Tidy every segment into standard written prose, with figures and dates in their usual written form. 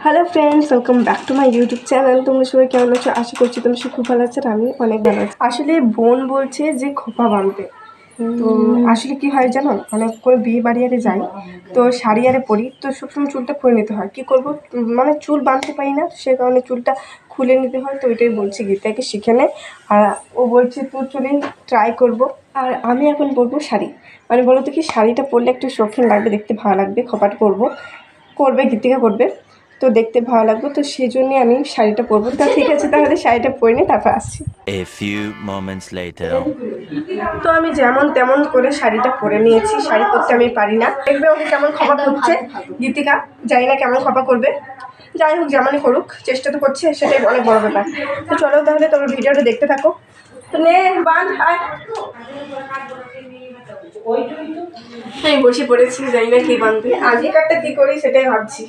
Hello friends, welcome back to my YouTube channel. তোমরা সবাই কেমন আছো? আশা করছি তোমরা সবাই খুব ভালো আছো, আর আমি অনেক ভালো আছি। আসলে বোন বলছে যে খোপা বাঁধবে, তো আসলে কি হয় জানো, মানে কোনো বিয়ে বাড়ি আরে যাই তো শাড়ি আরে পরি, তো সবসময় চুলটা খুলে নিতে হয়। কি করবো, মানে চুল বাঁধতে পারি না, সে কারণে চুলটা খুলে নিতে হয়। তো ওইটাই বলছি গীতাকে শিখে নে, আর ও বলছে তোর চুলে ট্রাই করব। আর আমি এখন পরবো শাড়ি, মানে বলো তো কি, শাড়িটা পরলে একটু শৌখিন লাগবে, দেখতে ভালো লাগবে। খোপাটা করবে গীতিকা করবে, তো দেখতে ভালো লাগবে, তো সেই জন্যে আমি শাড়িটা পরবো। তা ঠিক আছে, তাহলে শাড়িটা পরে নিয়ে তারপর আসছি। A few moments later. তো আমি যেমন তেমন করে শাড়িটা পরে নিয়েছি। শাড়ি পরতে আমি পারি না, দেখবে ওকে কেমন খপা করছে গীতিকা, জানি না কেমন খপা করবে। যাই হোক, যেমনই করুক, চেষ্টা তো করছে, সেটাই অনেক বড় ব্যাপার। তো চলো তাহলে তোমরা ভিডিওটা দেখতে থাকো। তো নে বাঁধ, আয়। আমি বসে পড়েছি, জানি না কি বাঁধবে। আগেকারটা কি করি সেটাই ভাবছি।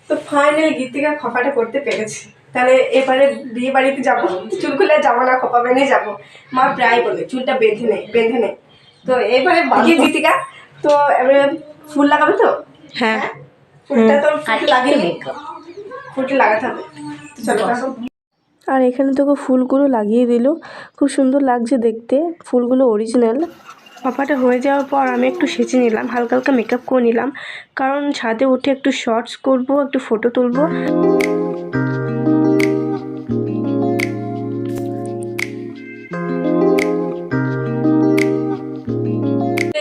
তো ফাইনালি গীতিকা খপাটা করতে পেরেছি। তাহলে এবারে বিয়ে বাড়িতে যাবো, চুল খুলে যাবো না, খপা বেঁধে যাবো। মা প্রায় বলে চুলটা বেঁধে নে। তো এবারে বাকি গীতিকা, তো এবারে ফুল লাগাবে তো। হ্যাঁ, ফুলটা তো লাগিয়ে ফুলটা লাগাতে হবে। চলো। আর এখানে তোকে ফুলগুলো লাগিয়ে দিল, খুব সুন্দর লাগছে দেখতে, ফুলগুলো অরিজিনাল। খপাটা হয়ে যাওয়ার পর আমি একটু সেজে নিলাম, হালকা হালকা মেকআপ করে নিলাম, কারণ ছাদে উঠে একটু শর্টস করব, একটু ফটো তুলবো।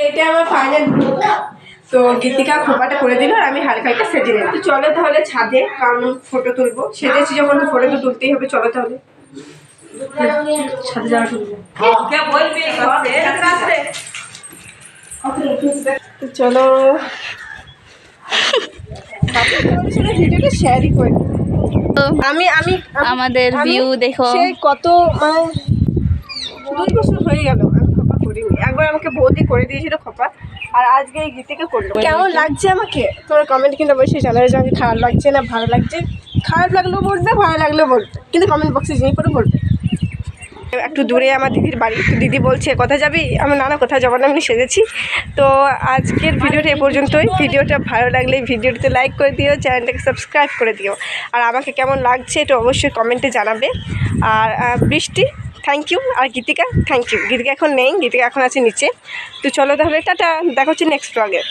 এটা আমার ফাইনাল লুক। তো গীতিকা খোপাটা করে দিল, আর আমি হালকা হালকা সেজে নিলাম। তো চলো তাহলে ছাদে, কারণ ফটো তুলবো, সেজেছি যখন তো ফটো তো তুলতেই হবে। চলো তাহলে ছাদে যাওয়া চলো। ভিডিওটা শেয়ারই করে আমি আমি আমাদের ভিউ দেখো। সেই কত, মানে 2 বছর হয়ে গেল আমি খোপা করিনি। একবার আমাকে বৌদি করে দিয়েছিল খোপা, আর আজকে এই গীতিকে করলো। কেমন লাগছে আমাকে তোমার কমেন্ট কিন্তু অবশ্যই জানাবে, যে আমাকে খারাপ লাগছে না ভালো লাগছে। খারাপ লাগলেও বলবে, ভালো লাগলেও বলবে, কিন্তু কমেন্ট বক্সে জিনিস করে বলবে। একটু দূরে আমার দিদির বাড়ি, তো দিদি বলছে কোথায় যাবি, আমার নানা কোথায় যাবো না, আমি সেজেছি। তো আজকের ভিডিওটা এ পর্যন্তই। ভিডিওটা ভালো লাগলে ভিডিওটাতে লাইক করে দিও, চ্যানেলটাকে সাবস্ক্রাইব করে দিও, আর আমাকে কেমন লাগছে এটা অবশ্যই কমেন্টে জানাবে। আর বৃষ্টি থ্যাংক ইউ, আর গীতিকা থ্যাংক ইউ। গীতিকা এখন নেই, গীতিকা এখন আছে নিচে। তো চলো তাহলে টাটা, দেখা হচ্ছে নেক্সট ব্লগে।